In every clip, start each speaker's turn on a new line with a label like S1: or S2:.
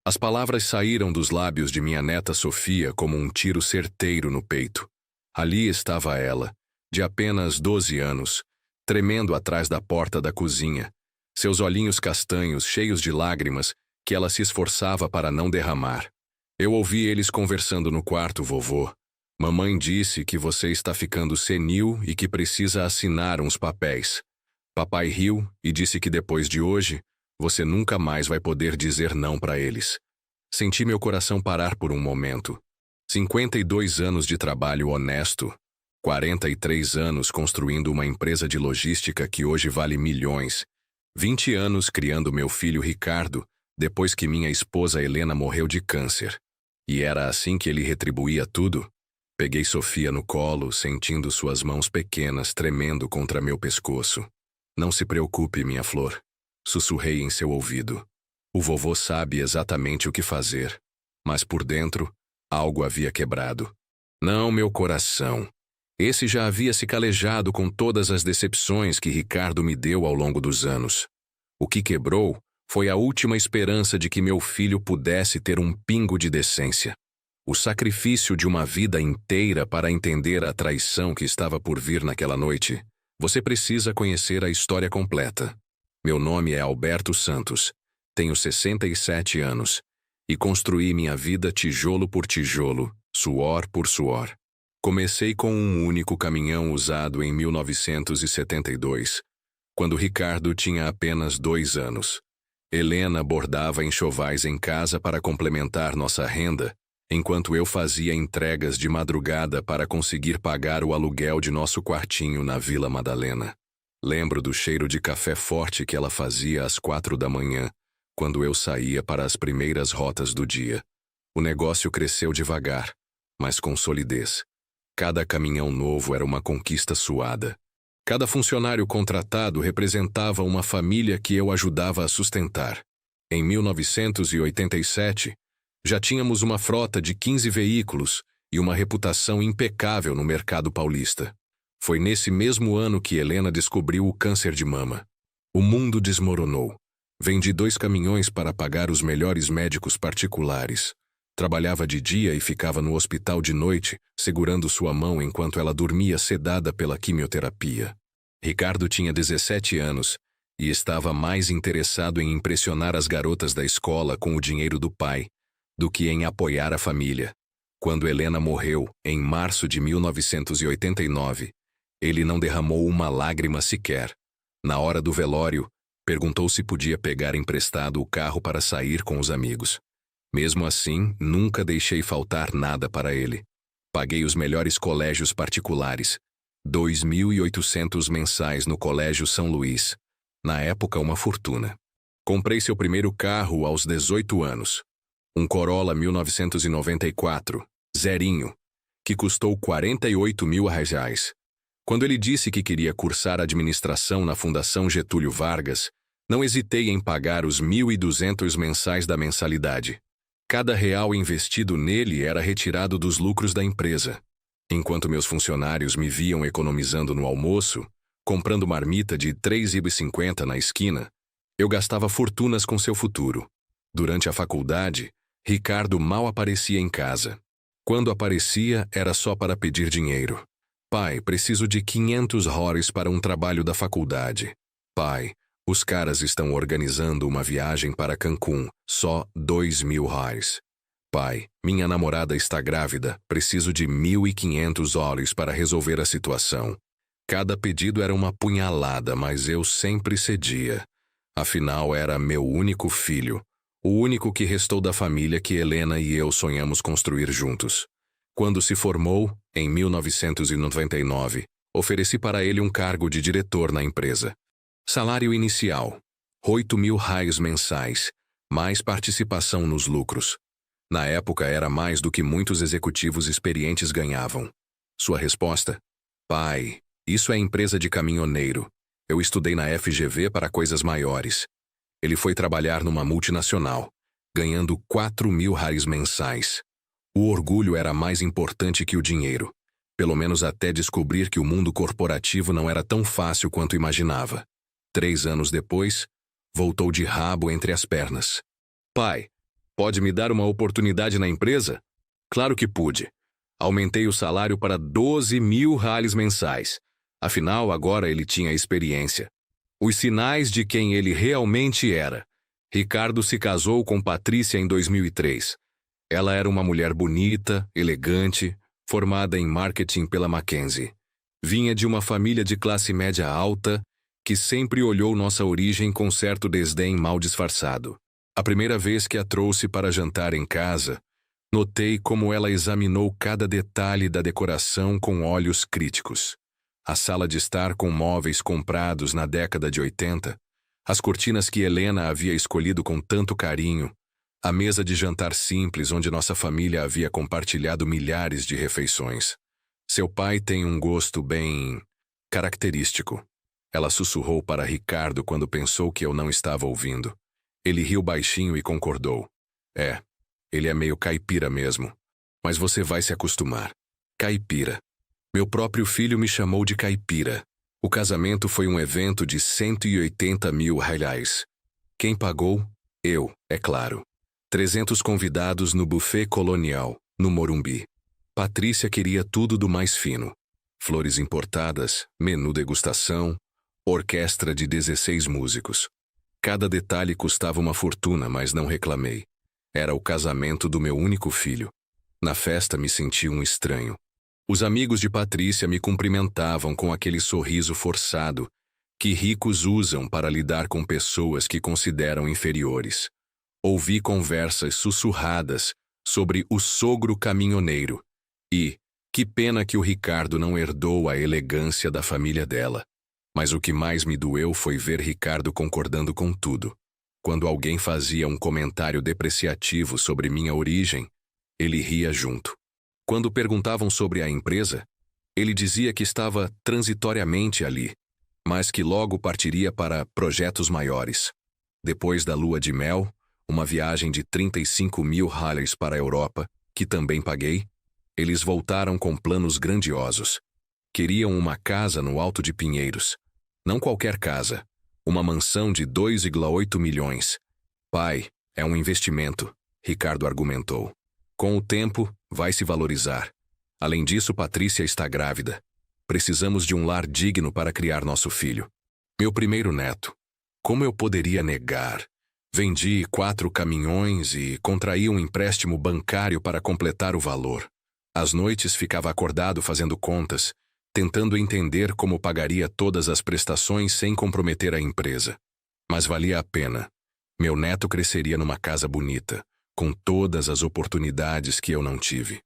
S1: As palavras saíram dos lábios de minha neta Sofia como um tiro certeiro no peito. Ali estava ela, de apenas 12 anos, tremendo atrás da porta da cozinha, seus olhinhos castanhos cheios de lágrimas que ela se esforçava para não derramar. Eu ouvi eles conversando no quarto, vovô. Mamãe disse que você está ficando senil e que precisa assinar uns papéis. Papai riu e disse que depois de hoje, você nunca mais vai poder dizer não para eles. Senti meu coração parar por um momento. 52 anos de trabalho honesto, 43 anos construindo uma empresa de logística que hoje vale milhões, 20 anos criando meu filho Ricardo, depois que minha esposa Helena morreu de câncer. E era assim que ele retribuía tudo? Peguei Sofia no colo, sentindo suas mãos pequenas tremendo contra meu pescoço. Não se preocupe, minha flor. Sussurrei em seu ouvido. O vovô sabe exatamente o que fazer. Mas por dentro, algo havia quebrado. Não, meu coração. Esse já havia se calejado com todas as decepções que Ricardo me deu ao longo dos anos. O que quebrou foi a última esperança de que meu filho pudesse ter um pingo de decência. O sacrifício de uma vida inteira para entender a traição que estava por vir naquela noite. Você precisa conhecer a história completa. Meu nome é Alberto Santos, tenho 67 anos, e construí minha vida tijolo por tijolo, suor por suor. Comecei com um único caminhão usado em 1972, quando Ricardo tinha apenas 2 anos. Helena bordava enxovais em casa para complementar nossa renda, enquanto eu fazia entregas de madrugada para conseguir pagar o aluguel de nosso quartinho na Vila Madalena. Lembro do cheiro de café forte que ela fazia às 4 da manhã, quando eu saía para as primeiras rotas do dia. O negócio cresceu devagar, mas com solidez. Cada caminhão novo era uma conquista suada. Cada funcionário contratado representava uma família que eu ajudava a sustentar. Em 1987, já tínhamos uma frota de 15 veículos e uma reputação impecável no mercado paulista. Foi nesse mesmo ano que Helena descobriu o câncer de mama. O mundo desmoronou. Vendi 2 caminhões para pagar os melhores médicos particulares. Trabalhava de dia e ficava no hospital de noite, segurando sua mão enquanto ela dormia sedada pela quimioterapia. Ricardo tinha 17 anos e estava mais interessado em impressionar as garotas da escola com o dinheiro do pai do que em apoiar a família. Quando Helena morreu, em março de 1989, ele não derramou uma lágrima sequer. Na hora do velório, perguntou se podia pegar emprestado o carro para sair com os amigos. Mesmo assim, nunca deixei faltar nada para ele. Paguei os melhores colégios particulares, 2.800 mensais no Colégio São Luís. Na época, uma fortuna. Comprei seu primeiro carro aos 18 anos. Um Corolla 1994, zerinho, que custou R$48 mil. Quando ele disse que queria cursar administração na Fundação Getúlio Vargas, não hesitei em pagar os 1.200 mensais da mensalidade. Cada real investido nele era retirado dos lucros da empresa. Enquanto meus funcionários me viam economizando no almoço, comprando marmita de R$3,50 na esquina, eu gastava fortunas com seu futuro. Durante a faculdade, Ricardo mal aparecia em casa. Quando aparecia, era só para pedir dinheiro. Pai, preciso de 500 HORs para um trabalho da faculdade. Pai, os caras estão organizando uma viagem para Cancún, só 2.000 HORs. Pai, minha namorada está grávida, preciso de 1.500 HORs para resolver a situação. Cada pedido era uma punhalada, mas eu sempre cedia. Afinal, era meu único filho, o único que restou da família que Helena e eu sonhamos construir juntos. Quando se formou, em 1999, ofereci para ele um cargo de diretor na empresa. Salário inicial, R$8.000 mensais, mais participação nos lucros. Na época era mais do que muitos executivos experientes ganhavam. Sua resposta? Pai, isso é empresa de caminhoneiro. Eu estudei na FGV para coisas maiores. Ele foi trabalhar numa multinacional, ganhando R$4.000 mensais. O orgulho era mais importante que o dinheiro, pelo menos até descobrir que o mundo corporativo não era tão fácil quanto imaginava. 3 anos depois, voltou de rabo entre as pernas. Pai, Pode me dar uma oportunidade na empresa? Claro que pude. Aumentei o salário para 12.000 reais mensais. Afinal, agora ele tinha experiência. Os sinais de quem ele realmente era. Ricardo se casou com Patrícia em 2003. Ela era uma mulher bonita, elegante, formada em marketing pela Mackenzie. Vinha de uma família de classe média alta, que sempre olhou nossa origem com certo desdém mal disfarçado. A primeira vez que a trouxe para jantar em casa, notei como ela examinou cada detalhe da decoração com olhos críticos. A sala de estar com móveis comprados na década de 80, as cortinas que Helena havia escolhido com tanto carinho, a mesa de jantar simples onde nossa família havia compartilhado milhares de refeições. Seu pai tem um gosto bem característico. Ela sussurrou para Ricardo quando pensou que eu não estava ouvindo. Ele riu baixinho e concordou. Ele é meio caipira mesmo. Mas você vai se acostumar. Caipira. Meu próprio filho me chamou de caipira. O casamento foi um evento de 180.000 reais. Quem pagou? Eu, é claro. 300 convidados no buffet colonial, no Morumbi. Patrícia queria tudo do mais fino. Flores importadas, menu degustação, orquestra de 16 músicos. Cada detalhe custava uma fortuna, mas não reclamei. Era o casamento do meu único filho. Na festa me senti um estranho. Os amigos de Patrícia me cumprimentavam com aquele sorriso forçado que ricos usam para lidar com pessoas que consideram inferiores. Ouvi conversas sussurradas sobre o sogro caminhoneiro e, que pena que o Ricardo não herdou a elegância da família dela. Mas o que mais me doeu foi ver Ricardo concordando com tudo. Quando alguém fazia um comentário depreciativo sobre minha origem, ele ria junto. Quando perguntavam sobre a empresa, ele dizia que estava transitoriamente ali, mas que logo partiria para projetos maiores. Depois da lua de mel, uma viagem de 35.000 reais para a Europa, que também paguei, eles voltaram com planos grandiosos. Queriam uma casa no Alto de Pinheiros. Não qualquer casa, uma mansão de 2,8 milhões. Pai, é um investimento, Ricardo argumentou. Com o tempo, vai se valorizar. Além disso, Patrícia está grávida. Precisamos de um lar digno para criar nosso filho. Meu primeiro neto. Como eu poderia negar? Vendi 4 caminhões e contraí um empréstimo bancário para completar o valor. Às noites ficava acordado fazendo contas, tentando entender como pagaria todas as prestações sem comprometer a empresa. Mas valia a pena. Meu neto cresceria numa casa bonita, com todas as oportunidades que eu não tive.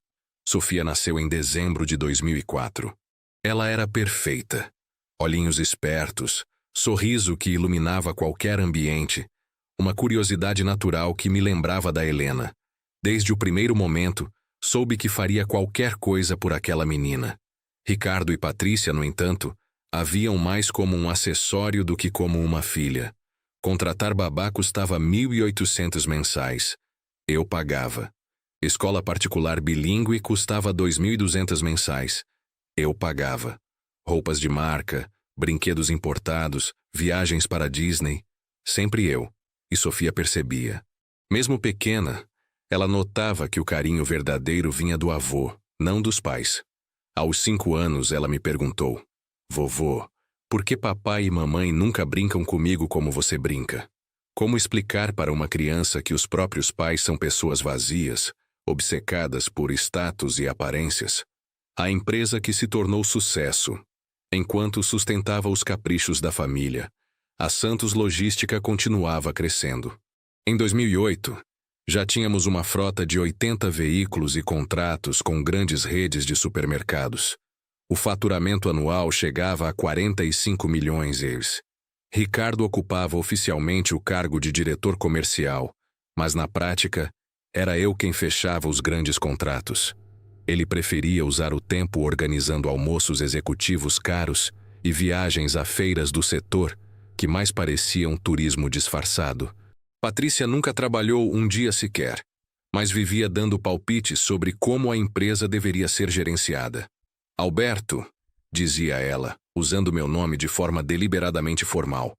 S1: Sofia nasceu em dezembro de 2004. Ela era perfeita. Olhinhos espertos, sorriso que iluminava qualquer ambiente, uma curiosidade natural que me lembrava da Helena. Desde o primeiro momento, soube que faria qualquer coisa por aquela menina. Ricardo e Patrícia, no entanto, a viam mais como um acessório do que como uma filha. Contratar babá custava 1.800 mensais. Eu pagava. Escola particular bilíngue custava 2.200 mensais. Eu pagava. Roupas de marca, brinquedos importados, viagens para Disney. Sempre eu. E Sofia percebia. Mesmo pequena, ela notava que o carinho verdadeiro vinha do avô, não dos pais. Aos 5 anos, ela me perguntou: Vovô, por que papai e mamãe nunca brincam comigo como você brinca? Como explicar para uma criança que os próprios pais são pessoas vazias, obcecadas por status e aparências? A empresa que se tornou sucesso, enquanto sustentava os caprichos da família, a Santos Logística continuava crescendo. Em 2008, já tínhamos uma frota de 80 veículos e contratos com grandes redes de supermercados. O faturamento anual chegava a 45 milhões de euros. Ricardo ocupava oficialmente o cargo de diretor comercial, mas na prática, era eu quem fechava os grandes contratos. Ele preferia usar o tempo organizando almoços executivos caros e viagens a feiras do setor, que mais pareciam turismo disfarçado. Patrícia nunca trabalhou um dia sequer, mas vivia dando palpites sobre como a empresa deveria ser gerenciada. Alberto, dizia ela, usando meu nome de forma deliberadamente formal,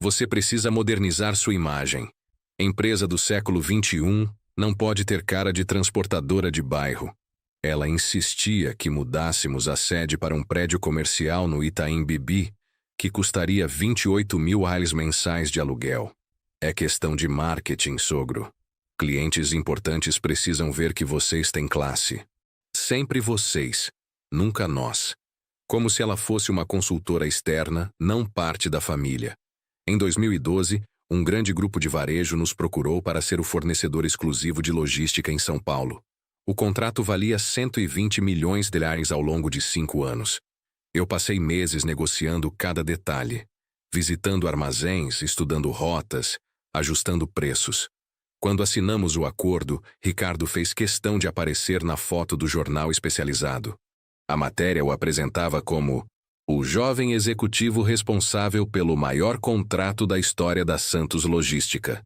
S1: você precisa modernizar sua imagem. Empresa do século XXI, Não pode ter cara de transportadora de bairro. Ela insistia que mudássemos a sede para um prédio comercial no Itaim Bibi, que custaria 28 mil mensais de aluguel. É questão de marketing, sogro. Clientes importantes precisam ver que vocês têm classe. Sempre vocês, nunca nós. Como se ela fosse uma consultora externa, não parte da família. Em 2012, um grande grupo de varejo nos procurou para ser o fornecedor exclusivo de logística em São Paulo. O contrato valia 120 milhões de reais ao longo de 5 anos. Eu passei meses negociando cada detalhe, visitando armazéns, estudando rotas, ajustando preços. Quando assinamos o acordo, Ricardo fez questão de aparecer na foto do jornal especializado. A matéria o apresentava como o jovem executivo responsável pelo maior contrato da história da Santos Logística.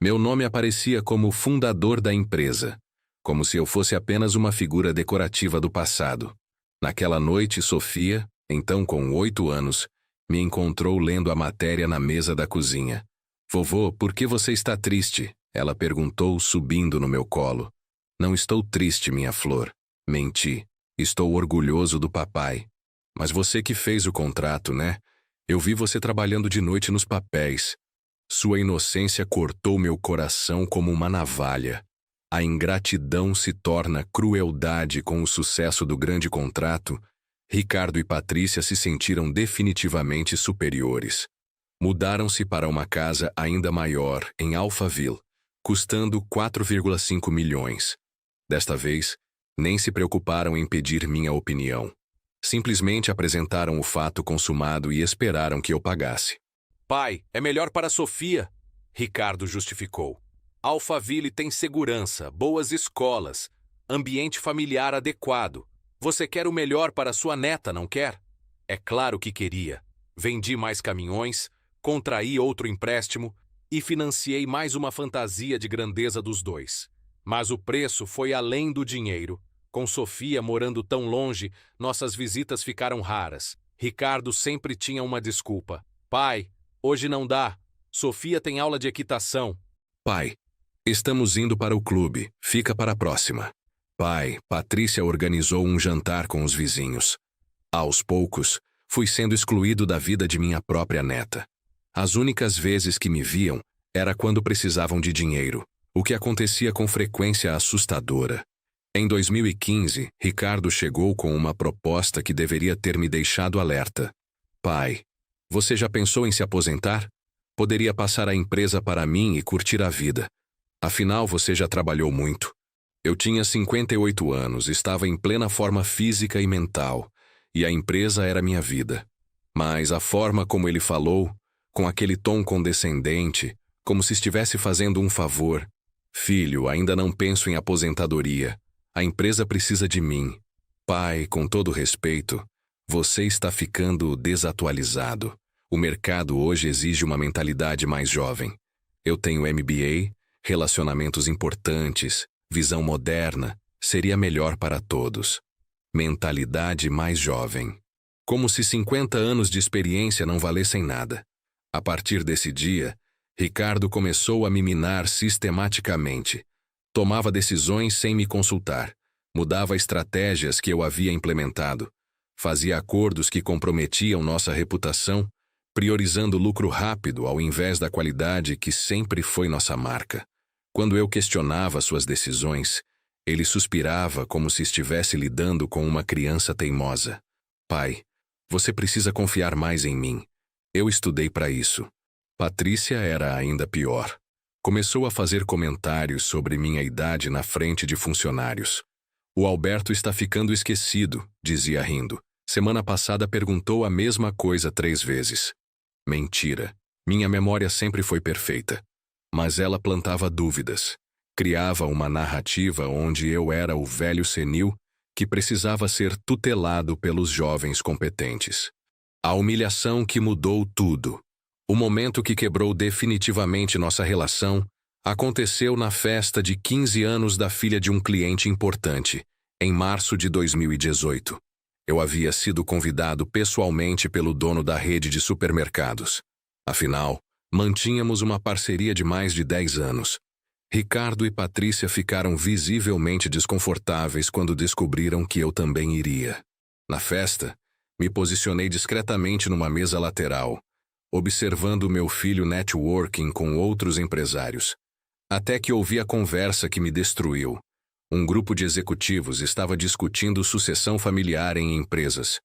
S1: Meu nome aparecia como fundador da empresa, como se eu fosse apenas uma figura decorativa do passado. Naquela noite, Sofia, então com 8 anos, me encontrou lendo a matéria na mesa da cozinha. Vovô, por que você está triste? Ela perguntou, subindo no meu colo. Não estou triste, minha flor. Menti. Estou orgulhoso do papai. Mas você que fez o contrato, né? Eu vi você trabalhando de noite nos papéis. Sua inocência cortou meu coração como uma navalha. A ingratidão se torna crueldade com o sucesso do grande contrato. Ricardo e Patrícia se sentiram definitivamente superiores. Mudaram-se para uma casa ainda maior, em Alphaville, custando 4,5 milhões. Desta vez, nem se preocuparam em pedir minha opinião. Simplesmente apresentaram o fato consumado e esperaram que eu pagasse.
S2: Pai, é melhor para Sofia, Ricardo justificou. Alphaville tem segurança, boas escolas, ambiente familiar adequado. Você quer o melhor para sua neta, não quer? É claro que queria. Vendi mais caminhões, contraí outro empréstimo e financiei mais uma fantasia de grandeza dos dois. Mas o preço foi além do dinheiro. Com Sofia morando tão longe, nossas visitas ficaram raras. Ricardo sempre tinha uma desculpa. Pai, hoje não dá. Sofia tem aula de equitação.
S1: Pai, estamos indo para o clube. Fica para a próxima. Pai, Patrícia organizou um jantar com os vizinhos. Aos poucos, fui sendo excluído da vida de minha própria neta. As únicas vezes que me viam era quando precisavam de dinheiro, o que acontecia com frequência assustadora. Em 2015, Ricardo chegou com uma proposta que deveria ter me deixado alerta. Pai, você já pensou em se aposentar? Poderia passar a empresa para mim e curtir a vida. Afinal, você já trabalhou muito. Eu tinha 58 anos, estava em plena forma física e mental, e a empresa era minha vida. Mas a forma como ele falou, com aquele tom condescendente, como se estivesse fazendo um favor. Filho, ainda não penso em aposentadoria. A empresa precisa de mim. Pai, com todo respeito, você está ficando desatualizado. O mercado hoje exige uma mentalidade mais jovem. Eu tenho MBA, relacionamentos importantes, visão moderna, seria melhor para todos. Mentalidade mais jovem. Como se 50 anos de experiência não valessem nada. A partir desse dia, Ricardo começou a me minar sistematicamente. Tomava decisões sem me consultar. Mudava estratégias que eu havia implementado. Fazia acordos que comprometiam nossa reputação, priorizando lucro rápido ao invés da qualidade que sempre foi nossa marca. Quando eu questionava suas decisões, ele suspirava como se estivesse lidando com uma criança teimosa. Pai, você precisa confiar mais em mim. Eu estudei para isso. Patrícia era ainda pior. Começou a fazer comentários sobre minha idade na frente de funcionários. O Alberto está ficando esquecido, dizia rindo. Semana passada perguntou a mesma coisa 3 vezes. Mentira. Minha memória sempre foi perfeita. Mas ela plantava dúvidas. Criava uma narrativa onde eu era o velho senil que precisava ser tutelado pelos jovens competentes. A humilhação que mudou tudo. O momento que quebrou definitivamente nossa relação aconteceu na festa de 15 anos da filha de um cliente importante, em março de 2018. Eu havia sido convidado pessoalmente pelo dono da rede de supermercados. Afinal, mantínhamos uma parceria de mais de 10 anos. Ricardo e Patrícia ficaram visivelmente desconfortáveis quando descobriram que eu também iria. Na festa, me posicionei discretamente numa mesa lateral, observando meu filho networking com outros empresários. Até que ouvi a conversa que me destruiu. Um grupo de executivos estava discutindo sucessão familiar em empresas.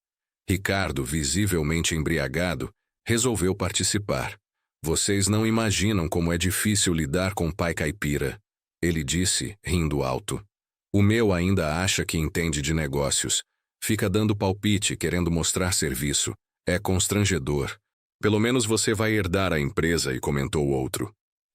S1: Ricardo, visivelmente embriagado, resolveu participar. Vocês não imaginam como é difícil lidar com pai caipira, ele disse, rindo alto. O meu ainda acha que entende de negócios. Fica dando palpite, querendo mostrar serviço. É constrangedor. Pelo menos você vai herdar a empresa, e comentou o outro.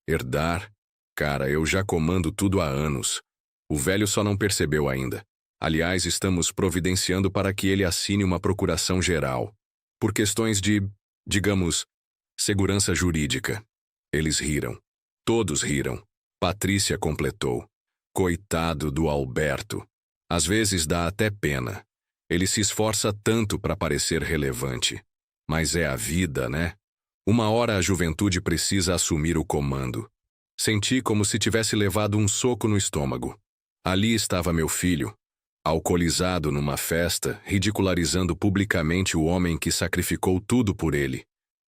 S1: Herdar? Cara, eu já comando tudo há anos. O velho só não percebeu ainda. Aliás, estamos providenciando para que ele assine uma procuração geral. Por questões de, digamos, segurança jurídica. Eles riram. Todos riram. Patrícia completou. Coitado do Alberto. Às vezes dá até pena. Ele se esforça tanto para parecer relevante. Mas é a vida, né? Uma hora a juventude precisa assumir o comando. Senti como se tivesse levado um soco no estômago. Ali estava meu filho, alcoolizado numa festa, ridicularizando publicamente o homem que sacrificou tudo por ele,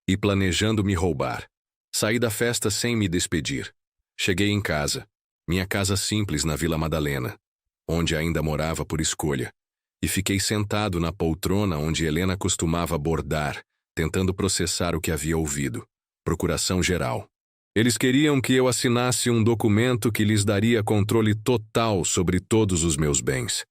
S1: e planejando me roubar. Saí da festa sem me despedir. Cheguei em casa, minha casa simples na Vila Madalena, onde ainda morava por escolha, e fiquei sentado na poltrona onde Helena costumava bordar, tentando processar o que havia ouvido. Procuração geral. Eles queriam que eu assinasse um documento que lhes daria controle total sobre todos os meus bens.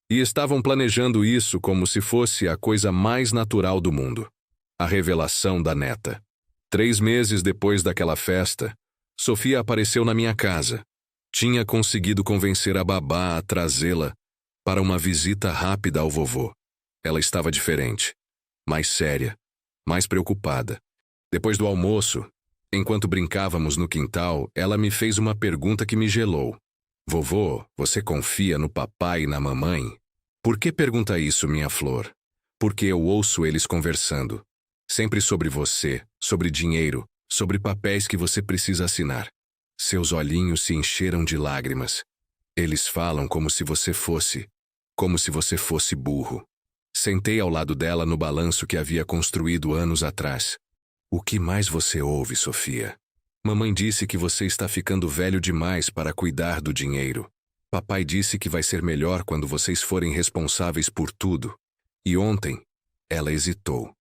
S1: E estavam planejando isso como se fosse a coisa mais natural do mundo. A revelação da neta. 3 meses depois daquela festa, Sofia apareceu na minha casa. Tinha conseguido convencer a babá a trazê-la para uma visita rápida ao vovô. Ela estava diferente, mais séria, mais preocupada. Depois do almoço, enquanto brincávamos no quintal, ela me fez uma pergunta que me gelou. Vovô, você confia no papai e na mamãe? Por que pergunta isso, minha flor? Porque eu ouço eles conversando. Sempre sobre você, sobre dinheiro, sobre papéis que você precisa assinar. Seus olhinhos se encheram de lágrimas. Eles falam como se você fosse burro. Sentei ao lado dela no balanço que havia construído anos atrás. O que mais você ouve, Sofia? Mamãe disse que você está ficando velho demais para cuidar do dinheiro. Papai disse que vai ser melhor quando vocês forem responsáveis por tudo. E ontem, ela hesitou.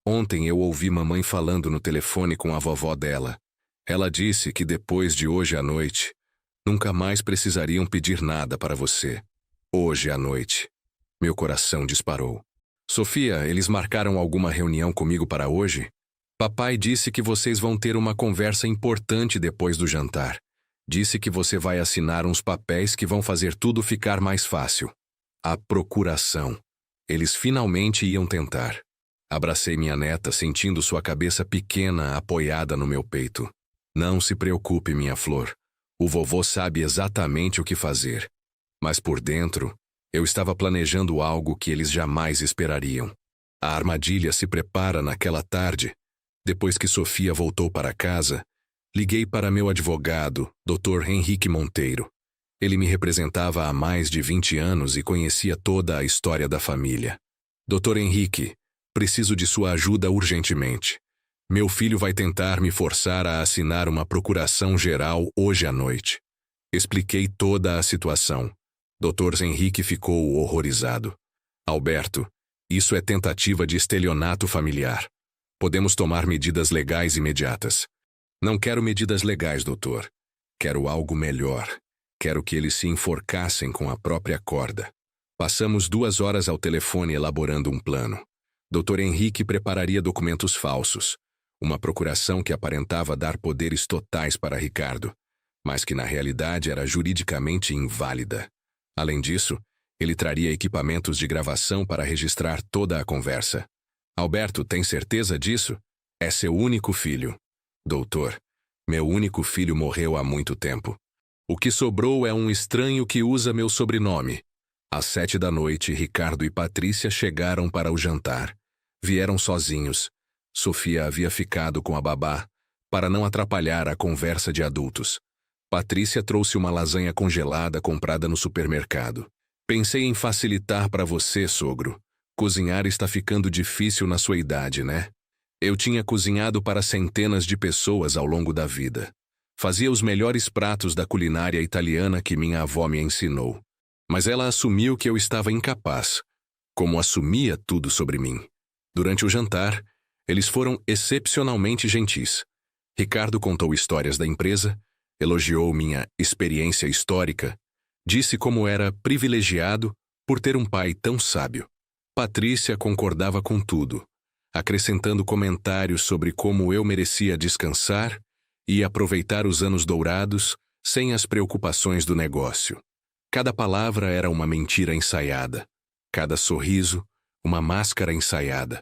S1: Ontem eu ouvi mamãe falando no telefone com a vovó dela. Ela disse que depois de hoje à noite, nunca mais precisariam pedir nada para você. Hoje à noite. Meu coração disparou. Sofia, eles marcaram alguma reunião comigo para hoje? Papai disse que vocês vão ter uma conversa importante depois do jantar. Disse que você vai assinar uns papéis que vão fazer tudo ficar mais fácil. A procuração. Eles finalmente iam tentar. Abracei minha neta, sentindo sua cabeça pequena apoiada no meu peito. Não se preocupe, minha flor. O vovô sabe exatamente o que fazer. Mas por dentro, eu estava planejando algo que eles jamais esperariam. A armadilha se prepara naquela tarde. Depois que Sofia voltou para casa, liguei para meu advogado, Dr. Henrique Monteiro. Ele me representava há mais de 20 anos e conhecia toda a história da família. Dr. Henrique, preciso de sua ajuda urgentemente. Meu filho vai tentar me forçar a assinar uma procuração geral hoje à noite. Expliquei toda a situação. Dr. Henrique ficou horrorizado. Alberto, isso é tentativa de estelionato familiar. Podemos tomar medidas legais imediatas. Não quero medidas legais, doutor. Quero algo melhor. Quero que eles se enforcassem com a própria corda. Passamos 2 horas ao telefone elaborando um plano. Dr. Henrique prepararia documentos falsos. Uma procuração que aparentava dar poderes totais para Ricardo, mas que na realidade era juridicamente inválida. Além disso, ele traria equipamentos de gravação para registrar toda a conversa. Alberto, tem certeza disso? É seu único filho. Doutor, meu único filho morreu há muito tempo. O que sobrou é um estranho que usa meu sobrenome. Às 7 da noite, Ricardo e Patrícia chegaram para o jantar. Vieram sozinhos. Sofia havia ficado com a babá para não atrapalhar a conversa de adultos. Patrícia trouxe uma lasanha congelada comprada no supermercado. Pensei em facilitar para você, sogro. Cozinhar está ficando difícil na sua idade, né? Eu tinha cozinhado para centenas de pessoas ao longo da vida. Fazia os melhores pratos da culinária italiana que minha avó me ensinou. Mas ela assumiu que eu estava incapaz, como assumia tudo sobre mim. Durante o jantar, eles foram excepcionalmente gentis. Ricardo contou histórias da empresa, elogiou minha experiência histórica, disse como era privilegiado por ter um pai tão sábio. Patrícia concordava com tudo, acrescentando comentários sobre como eu merecia descansar e aproveitar os anos dourados sem as preocupações do negócio. Cada palavra era uma mentira ensaiada, cada sorriso, uma máscara ensaiada.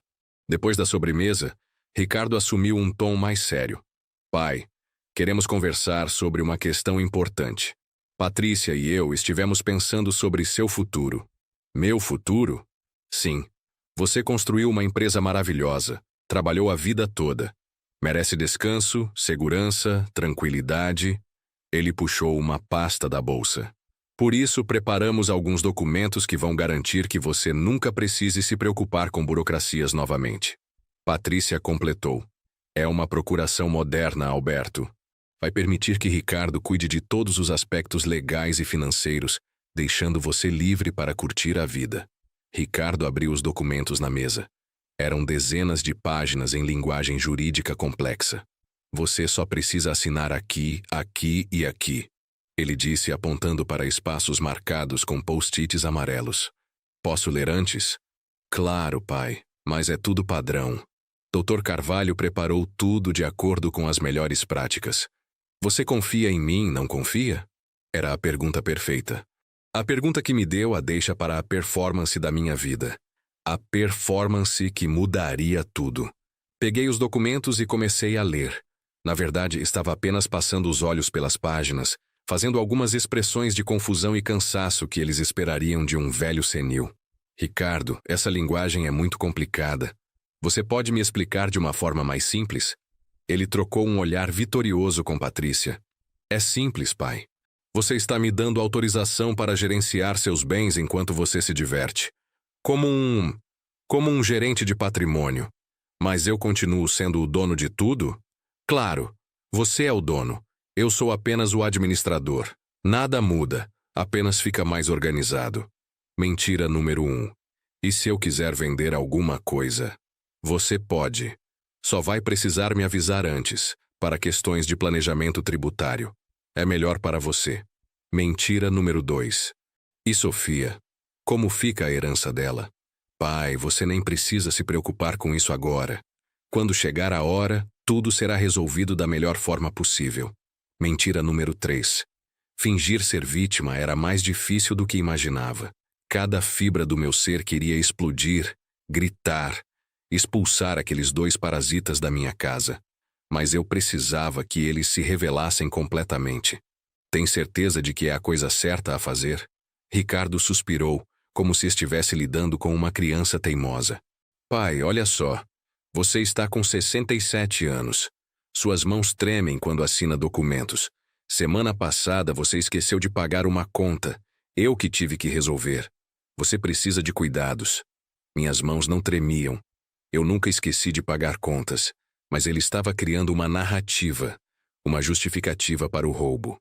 S1: Depois da sobremesa, Ricardo assumiu um tom mais sério. Pai, queremos conversar sobre uma questão importante. Patrícia e eu estivemos pensando sobre seu futuro. Meu futuro? Sim. Você construiu uma empresa maravilhosa, trabalhou a vida toda. Merece descanso, segurança, tranquilidade. Ele puxou uma pasta da bolsa. Por isso, preparamos alguns documentos que vão garantir que você nunca precise se preocupar com burocracias novamente. Patrícia completou. É uma procuração moderna, Alberto. Vai permitir que Ricardo cuide de todos os aspectos legais e financeiros, deixando você livre para curtir a vida. Ricardo abriu os documentos na mesa. Eram dezenas de páginas em linguagem jurídica complexa. Você só precisa assinar aqui, aqui e aqui, ele disse apontando para espaços marcados com post-its amarelos. Posso ler antes? Claro, pai, mas é tudo padrão. Dr. Carvalho preparou tudo de acordo com as melhores práticas. Você confia em mim, não confia? Era a pergunta perfeita. A pergunta que me deu a deixa para a performance da minha vida. A performance que mudaria tudo. Peguei os documentos e comecei a ler. Na verdade, estava apenas passando os olhos pelas páginas, fazendo algumas expressões de confusão e cansaço que eles esperariam de um velho senil. Ricardo, essa linguagem é muito complicada. Você pode me explicar de uma forma mais simples? Ele trocou um olhar vitorioso com Patrícia. É simples, pai. Você está me dando autorização para gerenciar seus bens enquanto você se diverte. Como um gerente de patrimônio. Mas eu continuo sendo o dono de tudo? Claro, você é o dono. Eu sou apenas o administrador. Nada muda, apenas fica mais organizado. Mentira número 1. E se eu quiser vender alguma coisa? Você pode. Só vai precisar me avisar antes, para questões de planejamento tributário. É melhor para você. Mentira número 2. E Sofia? Como fica a herança dela? Pai, você nem precisa se preocupar com isso agora. Quando chegar a hora, tudo será resolvido da melhor forma possível. Mentira número 3. Fingir ser vítima era mais difícil do que imaginava. Cada fibra do meu ser queria explodir, gritar, expulsar aqueles 2 parasitas da minha casa. Mas eu precisava que eles se revelassem completamente. Tem certeza de que é a coisa certa a fazer? Ricardo suspirou, como se estivesse lidando com uma criança teimosa. Pai, olha só. Você está com 67 anos. Suas mãos tremem quando assina documentos. Semana passada você esqueceu de pagar uma conta. Eu que tive que resolver. Você precisa de cuidados. Minhas mãos não tremiam. Eu nunca esqueci de pagar contas, mas ele estava criando uma narrativa, uma justificativa para o roubo.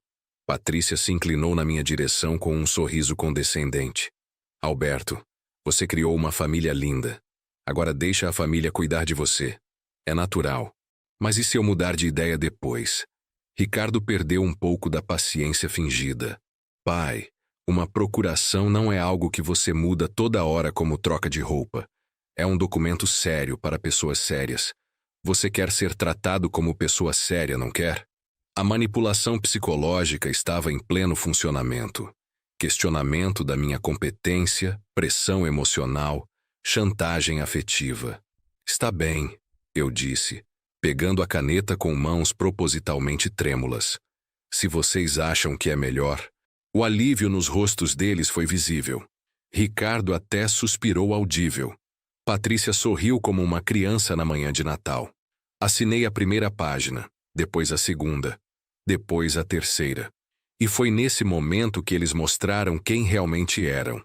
S1: Patrícia se inclinou na minha direção com um sorriso condescendente. Alberto, você criou uma família linda. Agora deixa a família cuidar de você. É natural. Mas e se eu mudar de ideia depois? Ricardo perdeu um pouco da paciência fingida. Pai, uma procuração não é algo que você muda toda hora como troca de roupa. É um documento sério para pessoas sérias. Você quer ser tratado como pessoa séria, não quer? A manipulação psicológica estava em pleno funcionamento. Questionamento da minha competência, pressão emocional, chantagem afetiva. Está bem, eu disse, pegando a caneta com mãos propositalmente trêmulas. Se vocês acham que é melhor... O alívio nos rostos deles foi visível. Ricardo até suspirou audível. Patrícia sorriu como uma criança na manhã de Natal. Assinei a primeira página, depois a segunda, depois a terceira. E foi nesse momento que eles mostraram quem realmente eram.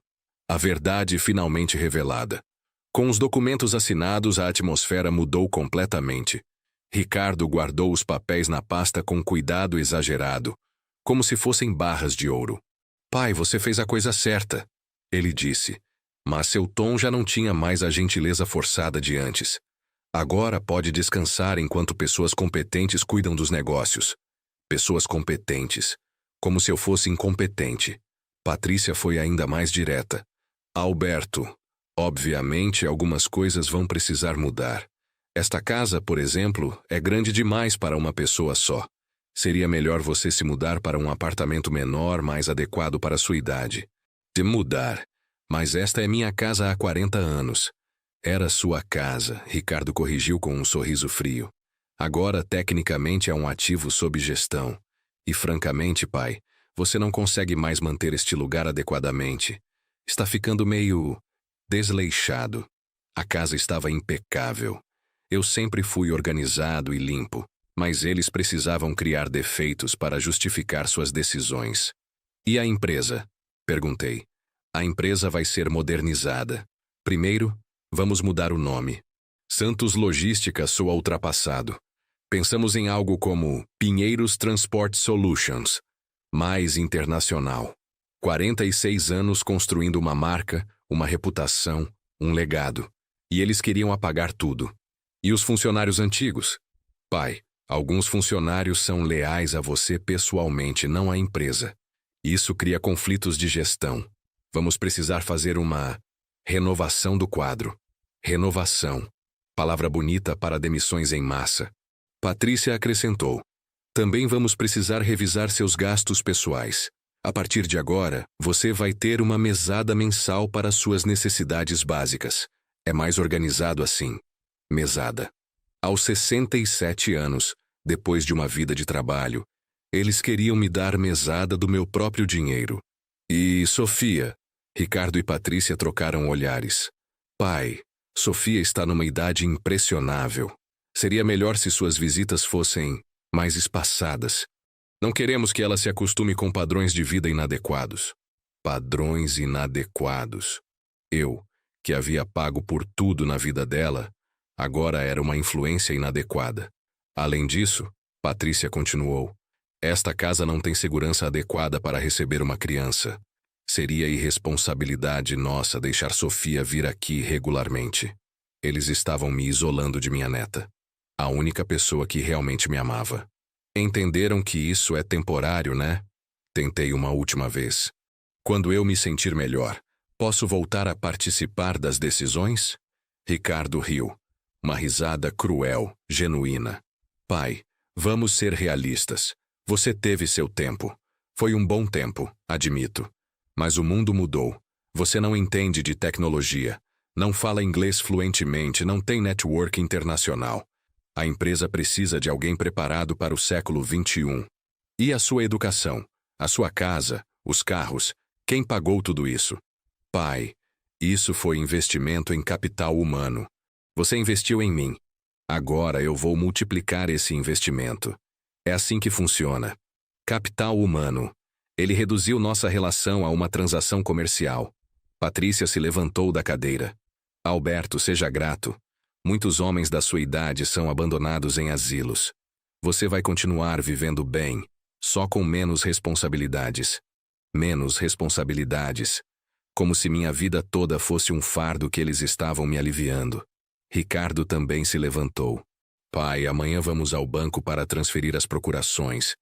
S1: A verdade finalmente revelada. Com os documentos assinados, a atmosfera mudou completamente. Ricardo guardou os papéis na pasta com cuidado exagerado, como se fossem barras de ouro. Pai, você fez a coisa certa, ele disse. Mas seu tom já não tinha mais a gentileza forçada de antes. Agora pode descansar enquanto pessoas competentes cuidam dos negócios. Pessoas competentes. Como se eu fosse incompetente. Patrícia foi ainda mais direta. Alberto, obviamente algumas coisas vão precisar mudar. Esta casa, por exemplo, é grande demais para uma pessoa só. Seria melhor você se mudar para um apartamento menor, mais adequado para a sua idade. Se mudar. Mas esta é minha casa há 40 anos. Era sua casa, Ricardo corrigiu com um sorriso frio. Agora, tecnicamente, é um ativo sob gestão. E, francamente, pai, você não consegue mais manter este lugar adequadamente. Está ficando meio desleixado. A casa estava impecável. Eu sempre fui organizado e limpo, mas eles precisavam criar defeitos para justificar suas decisões. E a empresa? Perguntei. A empresa vai ser modernizada. Primeiro, vamos mudar o nome. Santos Logística soa ultrapassado. Pensamos em algo como Pinheiros Transport Solutions, mais internacional. 46 anos construindo uma marca, uma reputação, um legado. E eles queriam apagar tudo. E os funcionários antigos? Pai, alguns funcionários são leais a você pessoalmente, não à empresa. Isso cria conflitos de gestão. Vamos precisar fazer uma renovação do quadro. Renovação. Palavra bonita para demissões em massa. Patrícia acrescentou. Também vamos precisar revisar seus gastos pessoais. A partir de agora, você vai ter uma mesada mensal para suas necessidades básicas. É mais organizado assim. Mesada. Aos 67 anos, depois de uma vida de trabalho, eles queriam me dar mesada do meu próprio dinheiro. E Sofia? Ricardo e Patrícia trocaram olhares. Pai, Sofia está numa idade impressionável. Seria melhor se suas visitas fossem mais espaçadas. Não queremos que ela se acostume com padrões de vida inadequados. Padrões inadequados. Eu, que havia pago por tudo na vida dela, agora era uma influência inadequada. Além disso, Patrícia continuou, esta casa não tem segurança adequada para receber uma criança. Seria irresponsabilidade nossa deixar Sofia vir aqui regularmente. Eles estavam me isolando de minha neta, a única pessoa que realmente me amava. Entenderam que isso é temporário, né? Tentei uma última vez. Quando eu me sentir melhor, posso voltar a participar das decisões? Ricardo riu. Uma risada cruel, genuína. Pai, vamos ser realistas. Você teve seu tempo. Foi um bom tempo, admito. Mas o mundo mudou. Você não entende de tecnologia. Não fala inglês fluentemente, não tem network internacional. A empresa precisa de alguém preparado para o século XXI. E a sua educação? A sua casa? Os carros? Quem pagou tudo isso? Pai, isso foi investimento em capital humano. Você investiu em mim. Agora eu vou multiplicar esse investimento. É assim que funciona. Capital humano. Ele reduziu nossa relação a uma transação comercial. Patrícia se levantou da cadeira. Alberto, seja grato. Muitos homens da sua idade são abandonados em asilos. Você vai continuar vivendo bem, só com menos responsabilidades. Menos responsabilidades. Como se minha vida toda fosse um fardo que eles estavam me aliviando. Ricardo também se levantou. Pai, amanhã vamos ao banco para transferir as procurações.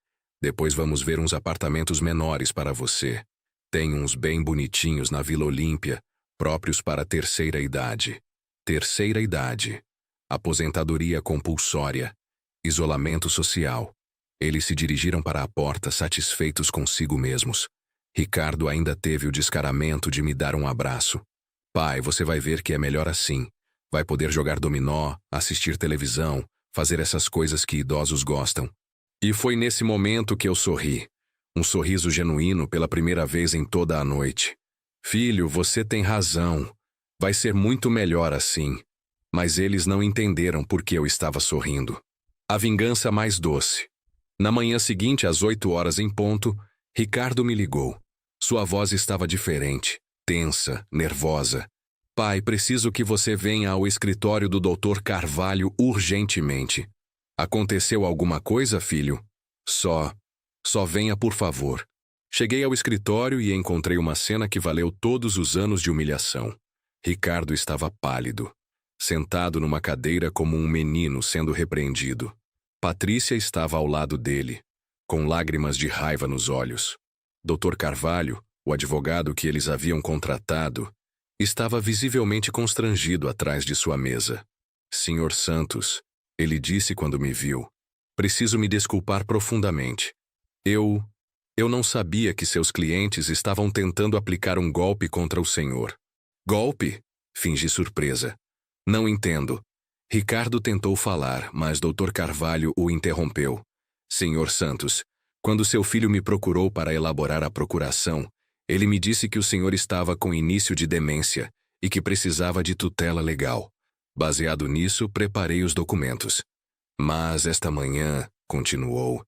S1: Depois vamos ver uns apartamentos menores para você. Tem uns bem bonitinhos na Vila Olímpia, próprios para a terceira idade. Terceira idade. Aposentadoria compulsória. Isolamento social. Eles se dirigiram para a porta satisfeitos consigo mesmos. Ricardo ainda teve o descaramento de me dar um abraço. Pai, você vai ver que é melhor assim. Vai poder jogar dominó, assistir televisão, fazer essas coisas que idosos gostam. E foi nesse momento que eu sorri. Um sorriso genuíno pela primeira vez em toda a noite. Filho, você tem razão. Vai ser muito melhor assim. Mas eles não entenderam por que eu estava sorrindo. A vingança mais doce. Na manhã seguinte, às 8 horas em ponto, Ricardo me ligou. Sua voz estava diferente, tensa, nervosa. Pai, preciso que você venha ao escritório do Dr. Carvalho urgentemente. Aconteceu alguma coisa, filho? Só venha, por favor. Cheguei ao escritório e encontrei uma cena que valeu todos os anos de humilhação. Ricardo estava pálido, sentado numa cadeira como um menino sendo repreendido. Patrícia estava ao lado dele, com lágrimas de raiva nos olhos. Dr. Carvalho, o advogado que eles haviam contratado, estava visivelmente constrangido atrás de sua mesa. Sr. Santos, ele disse quando me viu, preciso me desculpar profundamente. Eu não sabia que seus clientes estavam tentando aplicar um golpe contra o senhor. Golpe? Fingi surpresa. Não entendo. Ricardo tentou falar, mas Dr. Carvalho o interrompeu. Sr. Santos, quando seu filho me procurou para elaborar a procuração, ele me disse que o senhor estava com início de demência e que precisava de tutela legal. Baseado nisso, preparei os documentos. Mas esta manhã, continuou,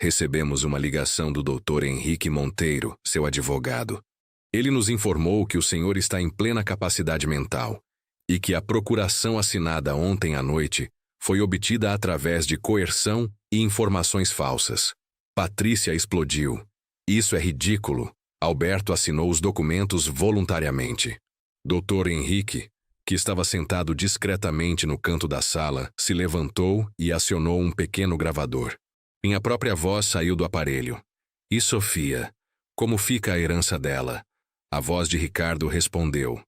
S1: recebemos uma ligação do Dr. Henrique Monteiro, seu advogado. Ele nos informou que o senhor está em plena capacidade mental e que a procuração assinada ontem à noite foi obtida através de coerção e informações falsas. Patrícia explodiu. Isso é ridículo. Alberto assinou os documentos voluntariamente. Dr. Henrique, que estava sentado discretamente no canto da sala, se levantou e acionou um pequeno gravador. Minha própria voz saiu do aparelho. E Sofia? Como fica a herança dela? A voz de Ricardo respondeu.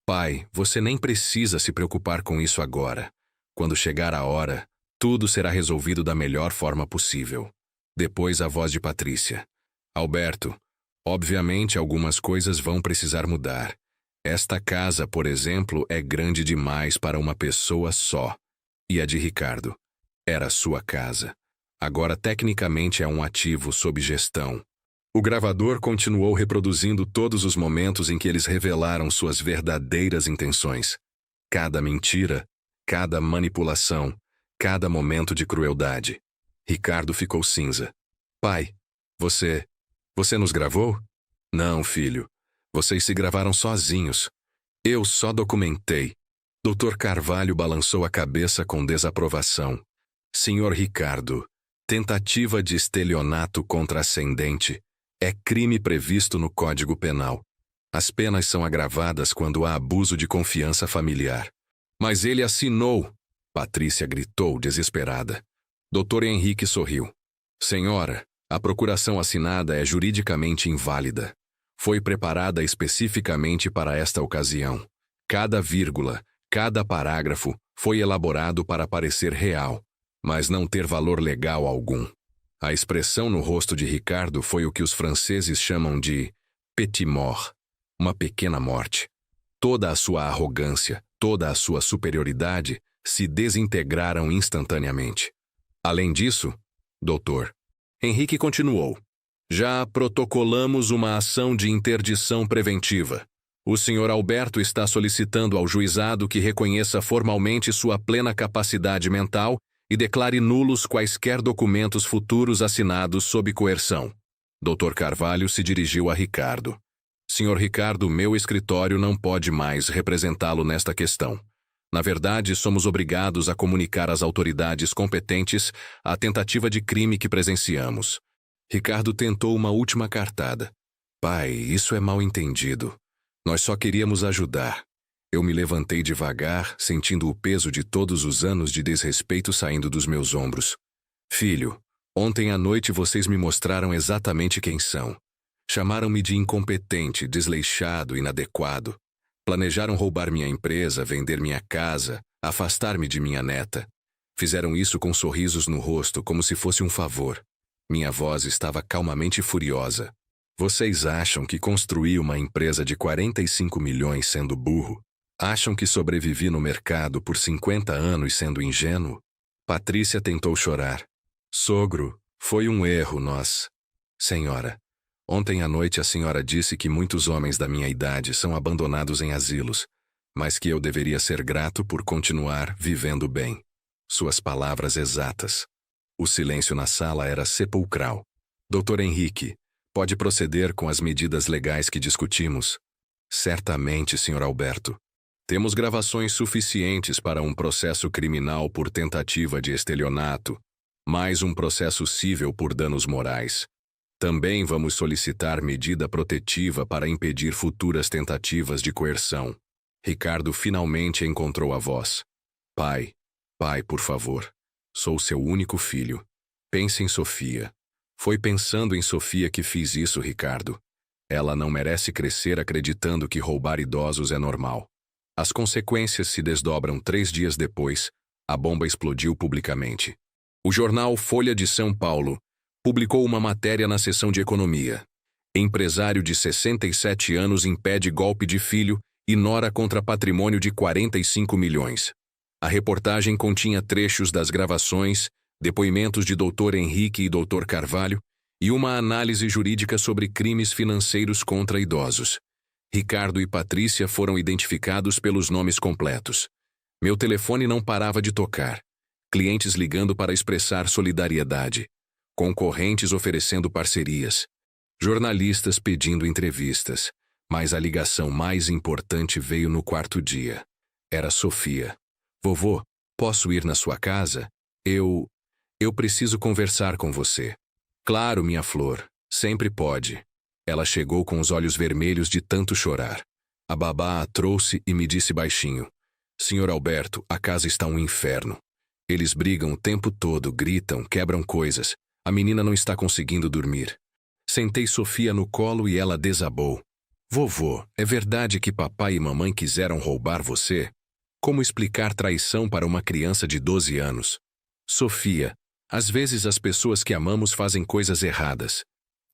S1: Pai, você nem precisa se preocupar com isso agora. Quando chegar a hora, tudo será resolvido da melhor forma possível. Depois a voz de Patrícia. Alberto, obviamente algumas coisas vão precisar mudar. Esta casa, por exemplo, é grande demais para uma pessoa só. E a de Ricardo? Era sua casa. Agora tecnicamente é um ativo sob gestão. O gravador continuou reproduzindo todos os momentos em que eles revelaram suas verdadeiras intenções. Cada mentira, cada manipulação, cada momento de crueldade. Ricardo ficou cinza. Pai, você nos gravou? Não, filho. Vocês se gravaram sozinhos. Eu só documentei. Dr. Carvalho balançou a cabeça com desaprovação. Senhor Ricardo, tentativa de estelionato contra ascendente é crime previsto no Código Penal. As penas são agravadas quando há abuso de confiança familiar. Mas ele assinou! Patrícia gritou, desesperada. Dr. Henrique sorriu. Senhora, a procuração assinada é juridicamente inválida. Foi preparada especificamente para esta ocasião. Cada vírgula, cada parágrafo foi elaborado para parecer real, mas não ter valor legal algum. A expressão no rosto de Ricardo foi o que os franceses chamam de petit mort, uma pequena morte. Toda a sua arrogância, toda a sua superioridade se desintegraram instantaneamente. Além disso, doutor, Henrique continuou. Já protocolamos uma ação de interdição preventiva. O senhor Alberto está solicitando ao juizado que reconheça formalmente sua plena capacidade mental e declare nulos quaisquer documentos futuros assinados sob coerção. Dr. Carvalho se dirigiu a Ricardo. Senhor Ricardo, meu escritório não pode mais representá-lo nesta questão. Na verdade, somos obrigados a comunicar às autoridades competentes a tentativa de crime que presenciamos. Ricardo tentou uma última cartada. Pai, isso é mal entendido. Nós só queríamos ajudar. Eu me levantei devagar, sentindo o peso de todos os anos de desrespeito saindo dos meus ombros. Filho, ontem à noite vocês me mostraram exatamente quem são. Chamaram-me de incompetente, desleixado, inadequado. Planejaram roubar minha empresa, vender minha casa, afastar-me de minha neta. Fizeram isso com sorrisos no rosto, como se fosse um favor. Minha voz estava calmamente furiosa. Vocês acham que construí uma empresa de 45 milhões sendo burro? Acham que sobrevivi no mercado por 50 anos sendo ingênuo? Patrícia tentou chorar. Sogro, foi um erro, nós. Senhora, ontem à noite a senhora disse que muitos homens da minha idade são abandonados em asilos, mas que eu deveria ser grato por continuar vivendo bem. Suas palavras exatas. O silêncio na sala era sepulcral. Dr. Henrique, Pode proceder com as medidas legais que discutimos? Certamente, Sr. Alberto. Temos gravações suficientes para um processo criminal por tentativa de estelionato, mais um processo cível por danos morais. Também vamos solicitar medida protetiva para impedir futuras tentativas de coerção. Ricardo finalmente encontrou a voz. Pai, por favor. Sou seu único filho. Pense em Sofia. Foi pensando em Sofia que fiz isso, Ricardo. Ela não merece crescer acreditando que roubar idosos é normal. As consequências se desdobram 3 dias depois. A bomba explodiu publicamente. O jornal Folha de São Paulo publicou uma matéria na seção de economia. Empresário de 67 anos impede golpe de filho e nora contra patrimônio de 45 milhões. A reportagem continha trechos das gravações, depoimentos de Dr. Henrique e Dr. Carvalho e uma análise jurídica sobre crimes financeiros contra idosos. Ricardo e Patrícia foram identificados pelos nomes completos. Meu telefone não parava de tocar. Clientes ligando para expressar solidariedade. Concorrentes oferecendo parcerias. Jornalistas pedindo entrevistas. Mas a ligação mais importante veio no 4º dia. Era Sofia. Vovô, posso ir na sua casa? Eu preciso conversar com você. Claro, minha flor. Sempre pode. Ela chegou com os olhos vermelhos de tanto chorar. A babá a trouxe e me disse baixinho. Senhor Alberto, a casa está um inferno. Eles brigam o tempo todo, gritam, quebram coisas. A menina não está conseguindo dormir. Sentei Sofia no colo e ela desabou. Vovô, é verdade que papai e mamãe quiseram roubar você? Como explicar traição para uma criança de 12 anos? Sofia, às vezes as pessoas que amamos fazem coisas erradas.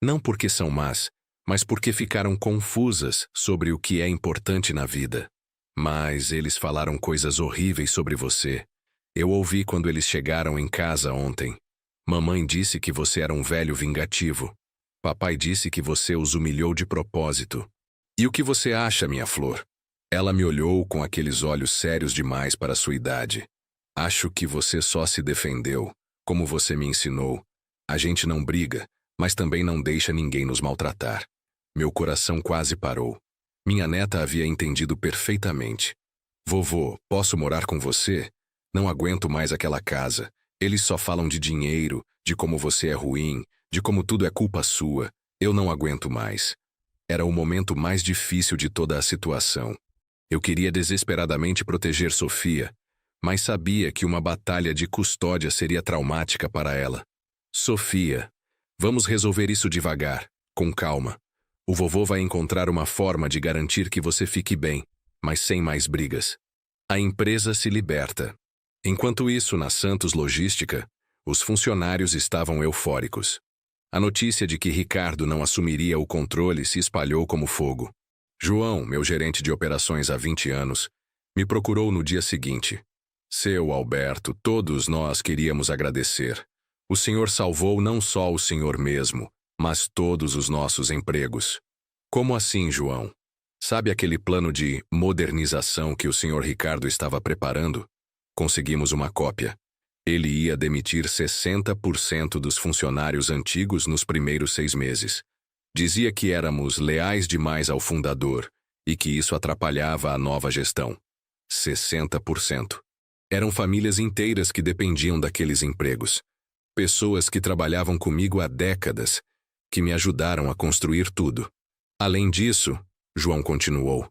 S1: Não porque são más, mas porque ficaram confusas sobre o que é importante na vida. Mas eles falaram coisas horríveis sobre você. Eu ouvi quando eles chegaram em casa ontem. Mamãe disse que você era um velho vingativo. Papai disse que você os humilhou de propósito. E o que você acha, minha flor? Ela me olhou com aqueles olhos sérios demais para sua idade. Acho que você só se defendeu, como você me ensinou. A gente não briga, mas também não deixa ninguém nos maltratar. Meu coração quase parou. Minha neta havia entendido perfeitamente. Vovô, posso morar com você? Não aguento mais aquela casa. Eles só falam de dinheiro, de como você é ruim, de como tudo é culpa sua. Eu não aguento mais. Era o momento mais difícil de toda a situação. Eu queria desesperadamente proteger Sofia, mas sabia que uma batalha de custódia seria traumática para ela. Sofia, vamos resolver isso devagar, com calma. O vovô vai encontrar uma forma de garantir que você fique bem, mas sem mais brigas. A empresa se liberta. Enquanto isso, na Santos Logística, os funcionários estavam eufóricos. A notícia de que Ricardo não assumiria o controle se espalhou como fogo. João, meu gerente de operações há 20 anos, me procurou no dia seguinte. Seu Alberto, todos nós queríamos agradecer. O senhor salvou não só o senhor mesmo, mas todos os nossos empregos. Como assim, João? Sabe aquele plano de modernização que o senhor Ricardo estava preparando? Conseguimos uma cópia. Ele ia demitir 60% dos funcionários antigos nos primeiros 6 meses. Dizia que éramos leais demais ao fundador e que isso atrapalhava a nova gestão. 60%. Eram famílias inteiras que dependiam daqueles empregos. Pessoas que trabalhavam comigo há décadas, que me ajudaram a construir tudo. Além disso, João continuou,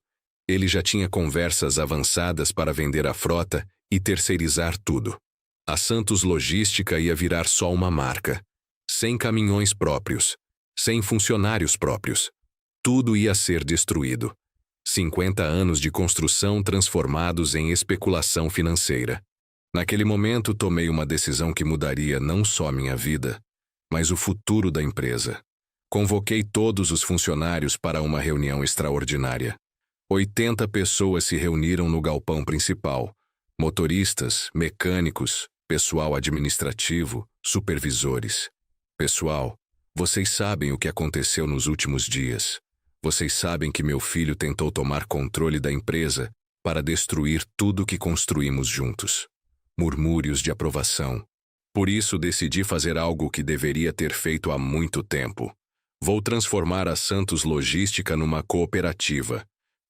S1: ele já tinha conversas avançadas para vender a frota e terceirizar tudo. A Santos Logística ia virar só uma marca. Sem caminhões próprios. Sem funcionários próprios. Tudo ia ser destruído. 50 anos de construção transformados em especulação financeira. Naquele momento, tomei uma decisão que mudaria não só minha vida, mas o futuro da empresa. Convoquei todos os funcionários para uma reunião extraordinária. 80 pessoas se reuniram no galpão principal. Motoristas, mecânicos, pessoal administrativo, supervisores. Pessoal, vocês sabem o que aconteceu nos últimos dias. Vocês sabem que meu filho tentou tomar controle da empresa para destruir tudo que construímos juntos. Murmúrios de aprovação. Por isso decidi fazer algo que deveria ter feito há muito tempo. Vou transformar a Santos Logística numa cooperativa.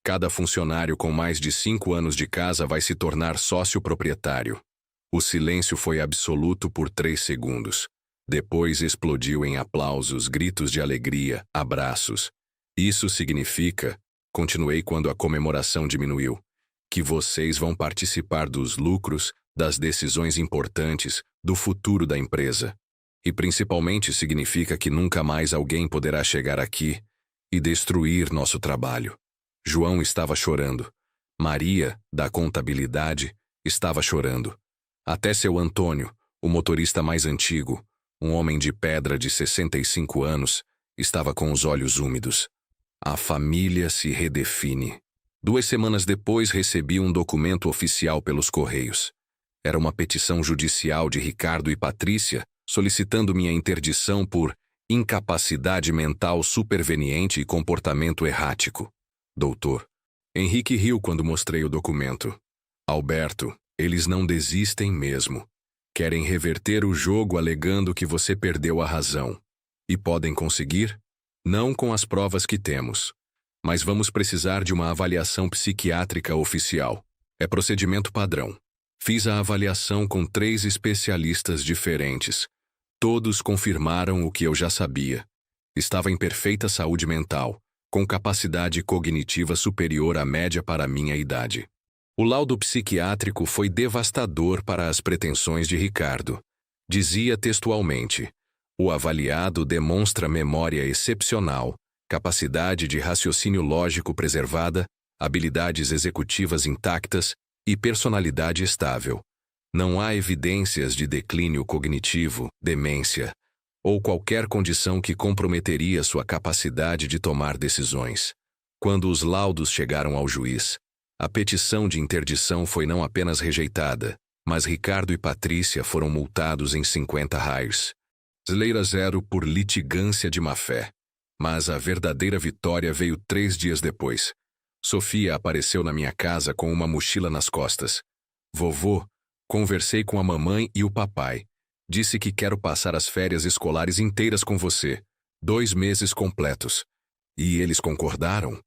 S1: Cada funcionário com mais de 5 anos de casa vai se tornar sócio proprietário. O silêncio foi absoluto por 3 segundos. Depois explodiu em aplausos, gritos de alegria, abraços. Isso significa, continuei quando a comemoração diminuiu, que vocês vão participar dos lucros, das decisões importantes, do futuro da empresa. E principalmente significa que nunca mais alguém poderá chegar aqui e destruir nosso trabalho. João estava chorando. Maria, da contabilidade, estava chorando. Até seu Antônio, o motorista mais antigo, um homem de pedra de 65 anos, estava com os olhos úmidos. A família se redefine. 2 semanas depois recebi um documento oficial pelos Correios. Era uma petição judicial de Ricardo e Patrícia solicitando minha interdição por incapacidade mental superveniente e comportamento errático. Doutor. Henrique riu quando mostrei o documento. Alberto, eles não desistem mesmo. Querem reverter o jogo alegando que você perdeu a razão. E podem conseguir? Não com as provas que temos. Mas vamos precisar de uma avaliação psiquiátrica oficial. É procedimento padrão. Fiz a avaliação com 3 especialistas diferentes. Todos confirmaram o que eu já sabia. Estava em perfeita saúde mental, com capacidade cognitiva superior à média para a minha idade. O laudo psiquiátrico foi devastador para as pretensões de Ricardo. Dizia textualmente: o avaliado demonstra memória excepcional, capacidade de raciocínio lógico preservada, habilidades executivas intactas e personalidade estável. Não há evidências de declínio cognitivo, demência, ou qualquer condição que comprometeria sua capacidade de tomar decisões. Quando os laudos chegaram ao juiz, a petição de interdição foi não apenas rejeitada, mas Ricardo e Patrícia foram multados em 50 raios. Brasileira 0 por litigância de má-fé. Mas a verdadeira vitória veio 3 dias depois. Sofia apareceu na minha casa com uma mochila nas costas. Vovô, conversei com a mamãe e o papai. Disse que quero passar as férias escolares inteiras com você. 2 meses completos. E eles concordaram?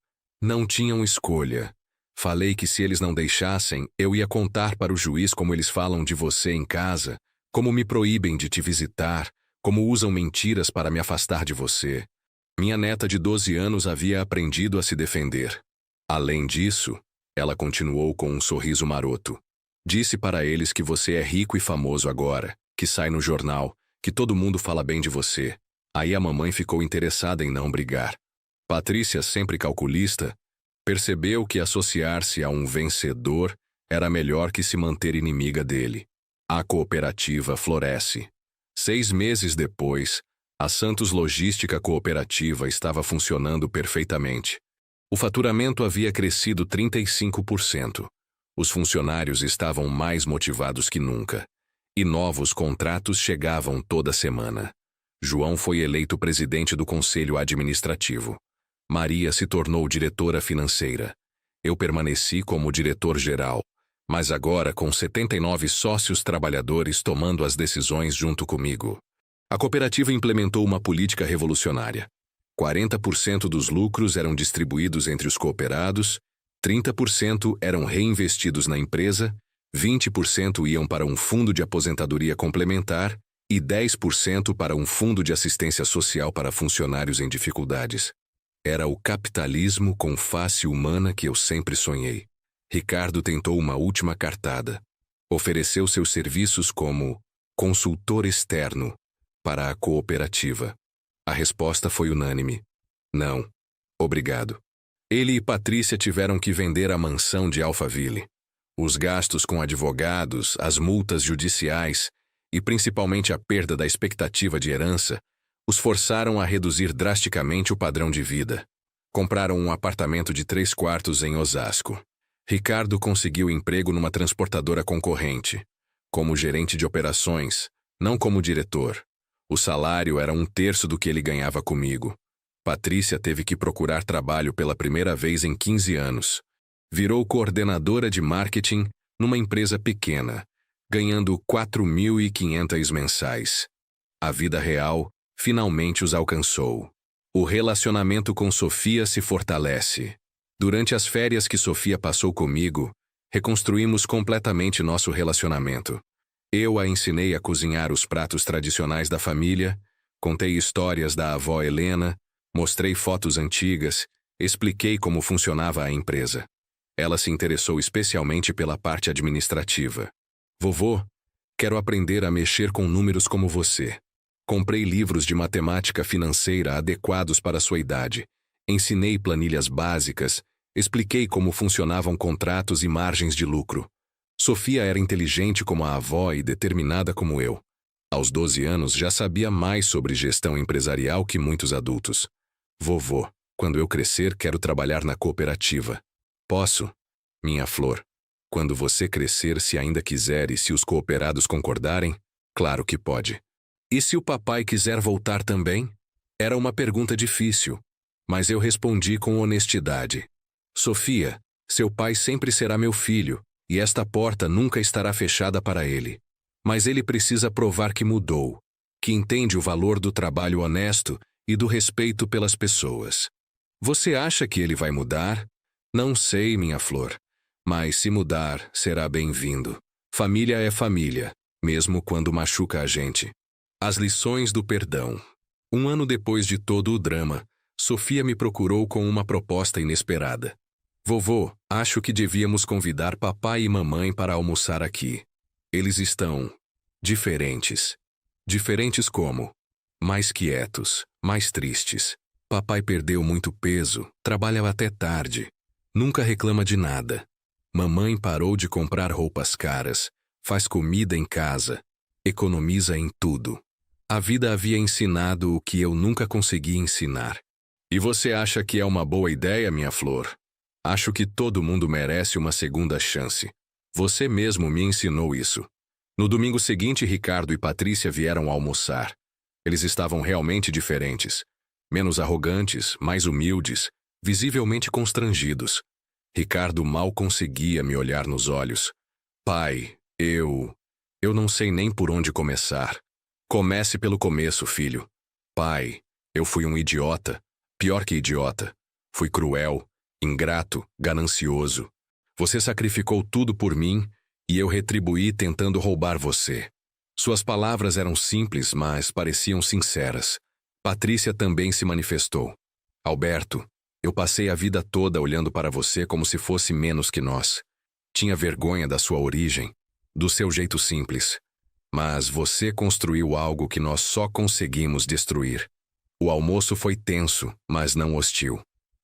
S1: Não tinham escolha. Falei que se eles não deixassem, eu ia contar para o juiz como eles falam de você em casa, como me proíbem de te visitar, como usam mentiras para me afastar de você. Minha neta de 12 anos havia aprendido a se defender. Além disso, ela continuou com um sorriso maroto. Disse para eles que você é rico e famoso agora, que sai no jornal, que todo mundo fala bem de você. Aí a mamãe ficou interessada em não brigar. Patrícia, sempre calculista, percebeu que associar-se a um vencedor era melhor que se manter inimiga dele. A cooperativa floresce. 6 meses depois, a Santos Logística Cooperativa estava funcionando perfeitamente. O faturamento havia crescido 35%. Os funcionários estavam mais motivados que nunca. E novos contratos chegavam toda semana. João foi eleito presidente do Conselho Administrativo. Maria se tornou diretora financeira. Eu permaneci como diretor-geral, mas agora com 79 sócios trabalhadores tomando as decisões junto comigo. A cooperativa implementou uma política revolucionária. 40% dos lucros eram distribuídos entre os cooperados, 30% eram reinvestidos na empresa, 20% iam para um fundo de aposentadoria complementar e 10% para um fundo de assistência social para funcionários em dificuldades. Era o capitalismo com face humana que eu sempre sonhei. Ricardo tentou uma última cartada. Ofereceu seus serviços como consultor externo para a cooperativa. A resposta foi unânime. Não. Obrigado. Ele e Patrícia tiveram que vender a mansão de Alphaville. Os gastos com advogados, as multas judiciais e principalmente a perda da expectativa de herança os forçaram a reduzir drasticamente o padrão de vida. Compraram um apartamento de 3 quartos em Osasco. Ricardo conseguiu emprego numa transportadora concorrente, como gerente de operações, não como diretor. O salário era 1/3 do que ele ganhava comigo. Patrícia teve que procurar trabalho pela primeira vez em 15 anos. Virou coordenadora de marketing numa empresa pequena, ganhando 4.500 mensais. A vida real finalmente os alcançou. O relacionamento com Sofia se fortalece. Durante as férias que Sofia passou comigo, reconstruímos completamente nosso relacionamento. Eu a ensinei a cozinhar os pratos tradicionais da família, contei histórias da avó Helena, mostrei fotos antigas, expliquei como funcionava a empresa. Ela se interessou especialmente pela parte administrativa. Vovô, quero aprender a mexer com números como você. Comprei livros de matemática financeira adequados para sua idade. Ensinei planilhas básicas, expliquei como funcionavam contratos e margens de lucro. Sofia era inteligente como a avó e determinada como eu. Aos 12 anos já sabia mais sobre gestão empresarial que muitos adultos. Vovô, quando eu crescer quero trabalhar na cooperativa. Posso? Minha flor. Quando você crescer, se ainda quiser e se os cooperados concordarem, claro que pode. E se o papai quiser voltar também? Era uma pergunta difícil, mas eu respondi com honestidade. Sofia, seu pai sempre será meu filho, e esta porta nunca estará fechada para ele. Mas ele precisa provar que mudou, que entende o valor do trabalho honesto e do respeito pelas pessoas. Você acha que ele vai mudar? Não sei, minha flor. Mas se mudar, será bem-vindo. Família é família, mesmo quando machuca a gente. As lições do perdão. 1 ano depois de todo o drama, Sofia me procurou com uma proposta inesperada. Vovô, acho que devíamos convidar papai e mamãe para almoçar aqui. Eles estão diferentes. Diferentes como? Mais quietos, mais tristes. Papai perdeu muito peso, trabalha até tarde. Nunca reclama de nada. Mamãe parou de comprar roupas caras, faz comida em casa, economiza em tudo. A vida havia ensinado o que eu nunca consegui ensinar. E você acha que é uma boa ideia, minha flor? Acho que todo mundo merece uma segunda chance. Você mesmo me ensinou isso. No domingo seguinte, Ricardo e Patrícia vieram almoçar. Eles estavam realmente diferentes. Menos arrogantes, mais humildes, visivelmente constrangidos. Ricardo mal conseguia me olhar nos olhos. Pai, eu não sei nem por onde começar. Comece pelo começo, filho. Pai, eu fui um idiota. Pior que idiota. Fui cruel, ingrato, ganancioso. Você sacrificou tudo por mim e eu retribuí tentando roubar você. Suas palavras eram simples, mas pareciam sinceras. Patrícia também se manifestou. Alberto, eu passei a vida toda olhando para você como se fosse menos que nós. Tinha vergonha da sua origem, do seu jeito simples. Mas você construiu algo que nós só conseguimos destruir. O almoço foi tenso, mas não hostil.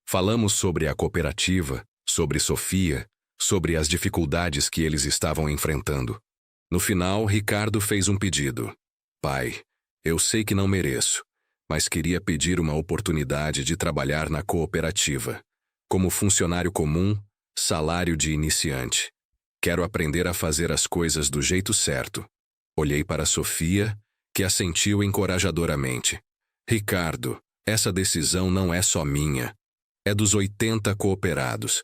S1: Falamos sobre a cooperativa, sobre Sofia, sobre as dificuldades que eles estavam enfrentando. No final, Ricardo fez um pedido. Pai, eu sei que não mereço, mas queria pedir uma oportunidade de trabalhar na cooperativa. Como funcionário comum, salário de iniciante. Quero aprender a fazer as coisas do jeito certo. Olhei para Sofia, que assentiu encorajadoramente. Ricardo, essa decisão não é só minha. É dos 80 cooperados.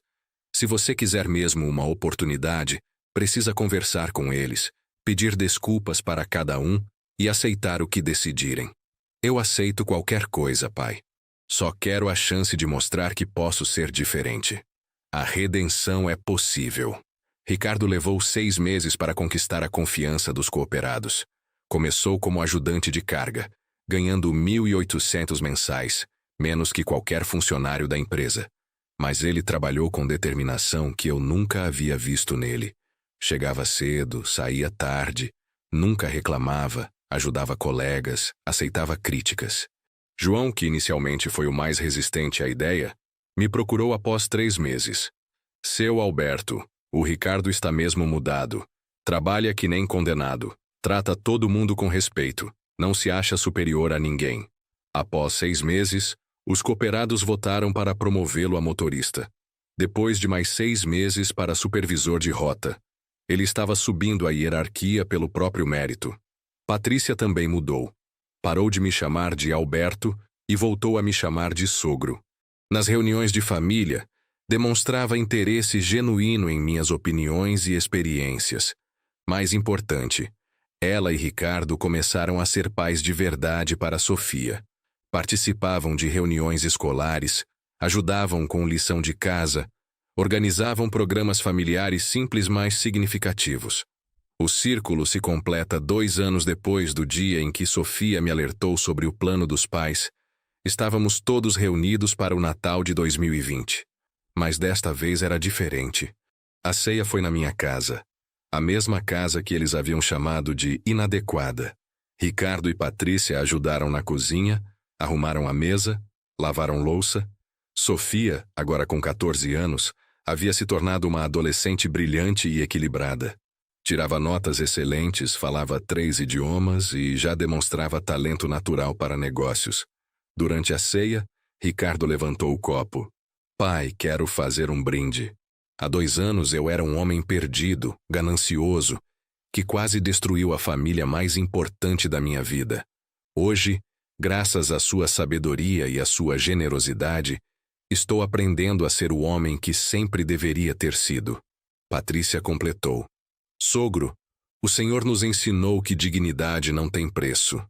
S1: Se você quiser mesmo uma oportunidade, precisa conversar com eles, pedir desculpas para cada um e aceitar o que decidirem. Eu aceito qualquer coisa, pai. Só quero a chance de mostrar que posso ser diferente. A redenção é possível. Ricardo levou 6 meses para conquistar a confiança dos cooperados. Começou como ajudante de carga, ganhando 1.800 mensais, menos que qualquer funcionário da empresa. Mas ele trabalhou com determinação que eu nunca havia visto nele. Chegava cedo, saía tarde, nunca reclamava, ajudava colegas, aceitava críticas. João, que inicialmente foi o mais resistente à ideia, me procurou após 3 meses. Seu Alberto, o Ricardo está mesmo mudado. Trabalha que nem condenado. Trata todo mundo com respeito. Não se acha superior a ninguém. Após 6 meses, os cooperados votaram para promovê-lo a motorista. Depois de mais 6 meses para supervisor de rota. Ele estava subindo a hierarquia pelo próprio mérito. Patrícia também mudou. Parou de me chamar de Alberto e voltou a me chamar de sogro. Nas reuniões de família, demonstrava interesse genuíno em minhas opiniões e experiências. Mais importante, ela e Ricardo começaram a ser pais de verdade para Sofia. Participavam de reuniões escolares, ajudavam com lição de casa, organizavam programas familiares simples mais significativos. O círculo se completa 2 anos depois do dia em que Sofia me alertou sobre o plano dos pais. Estávamos todos reunidos para o Natal de 2020. Mas desta vez era diferente. A ceia foi na minha casa. A mesma casa que eles haviam chamado de inadequada. Ricardo e Patrícia ajudaram na cozinha, arrumaram a mesa, lavaram louça. Sofia, agora com 14 anos, havia se tornado uma adolescente brilhante e equilibrada. Tirava notas excelentes, falava 3 idiomas e já demonstrava talento natural para negócios. Durante a ceia, Ricardo levantou o copo. Pai, quero fazer um brinde. Há 2 anos eu era um homem perdido, ganancioso, que quase destruiu a família mais importante da minha vida. Hoje, graças à sua sabedoria e à sua generosidade, estou aprendendo a ser o homem que sempre deveria ter sido. Patrícia completou. Sogro, o Senhor nos ensinou que dignidade não tem preço,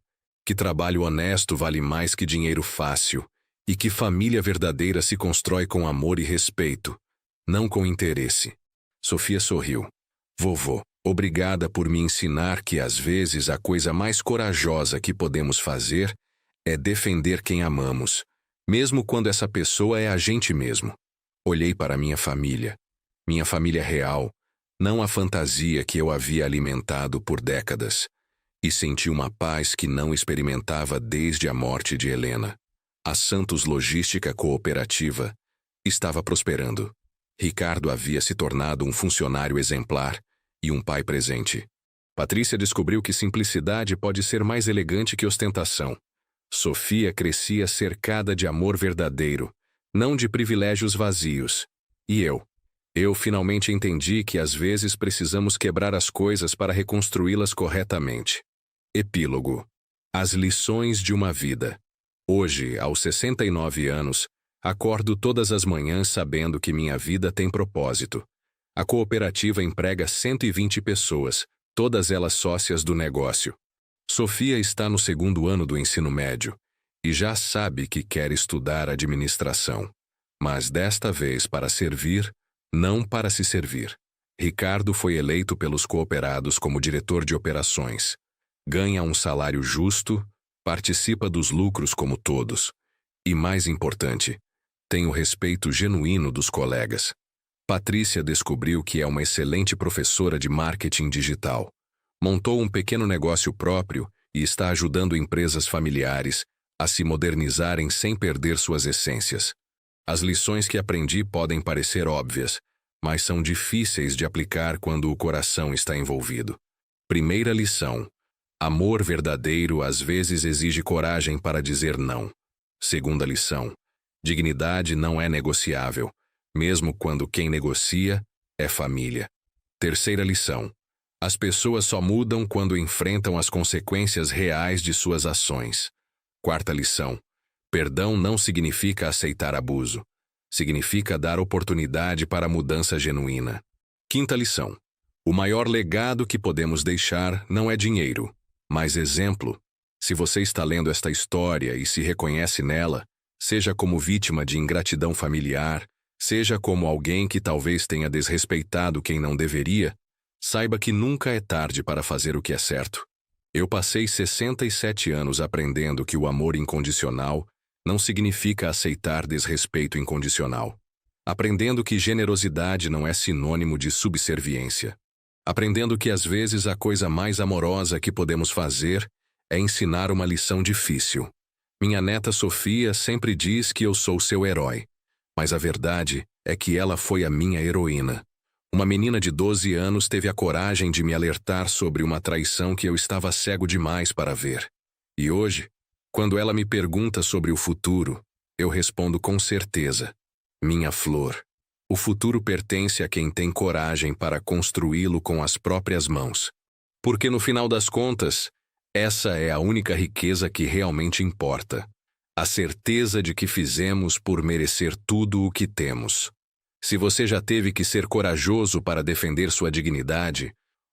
S1: que trabalho honesto vale mais que dinheiro fácil e que família verdadeira se constrói com amor e respeito, não com interesse. Sofia sorriu. Vovô, obrigada por me ensinar que às vezes a coisa mais corajosa que podemos fazer é defender quem amamos, mesmo quando essa pessoa é a gente mesmo. Olhei para minha família real, não a fantasia que eu havia alimentado por décadas, e senti uma paz que não experimentava desde a morte de Helena. A Santos Logística Cooperativa estava prosperando. Ricardo havia se tornado um funcionário exemplar e um pai presente. Patrícia descobriu que simplicidade pode ser mais elegante que ostentação. Sofia crescia cercada de amor verdadeiro, não de privilégios vazios. E eu finalmente entendi que às vezes precisamos quebrar as coisas para reconstruí-las corretamente. Epílogo. As lições de uma vida. Hoje, aos 69 anos, acordo todas as manhãs sabendo que minha vida tem propósito. A cooperativa emprega 120 pessoas, todas elas sócias do negócio. Sofia está no 2º ano do ensino médio e já sabe que quer estudar administração. Mas desta vez para servir, não para se servir. Ricardo foi eleito pelos cooperados como diretor de operações. Ganha um salário justo, participa dos lucros como todos. E mais importante, tem o respeito genuíno dos colegas. Patrícia descobriu que é uma excelente professora de marketing digital. Montou um pequeno negócio próprio e está ajudando empresas familiares a se modernizarem sem perder suas essências. As lições que aprendi podem parecer óbvias, mas são difíceis de aplicar quando o coração está envolvido. Primeira lição: amor verdadeiro às vezes exige coragem para dizer não. Segunda lição: dignidade não é negociável, mesmo quando quem negocia é família. Terceira lição: as pessoas só mudam quando enfrentam as consequências reais de suas ações. Quarta lição: perdão não significa aceitar abuso. Significa dar oportunidade para a mudança genuína. Quinta lição: o maior legado que podemos deixar não é dinheiro, mas exemplo. Se você está lendo esta história e se reconhece nela, seja como vítima de ingratidão familiar, seja como alguém que talvez tenha desrespeitado quem não deveria, saiba que nunca é tarde para fazer o que é certo. Eu passei 67 anos aprendendo que o amor incondicional não significa aceitar desrespeito incondicional. Aprendendo que generosidade não é sinônimo de subserviência. Aprendendo que às vezes a coisa mais amorosa que podemos fazer é ensinar uma lição difícil. Minha neta Sofia sempre diz que eu sou seu herói, mas a verdade é que ela foi a minha heroína. Uma menina de 12 anos teve a coragem de me alertar sobre uma traição que eu estava cego demais para ver. E hoje, quando ela me pergunta sobre o futuro, eu respondo com certeza: minha flor. O futuro pertence a quem tem coragem para construí-lo com as próprias mãos. Porque no final das contas, essa é a única riqueza que realmente importa. A certeza de que fizemos por merecer tudo o que temos. Se você já teve que ser corajoso para defender sua dignidade,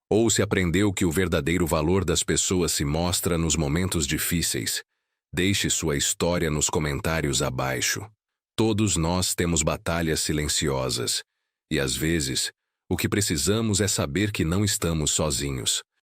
S1: ou se aprendeu que o verdadeiro valor das pessoas se mostra nos momentos difíceis, Deixe sua história nos comentários abaixo. Todos nós temos batalhas silenciosas. E às vezes, o que precisamos é saber que não estamos sozinhos.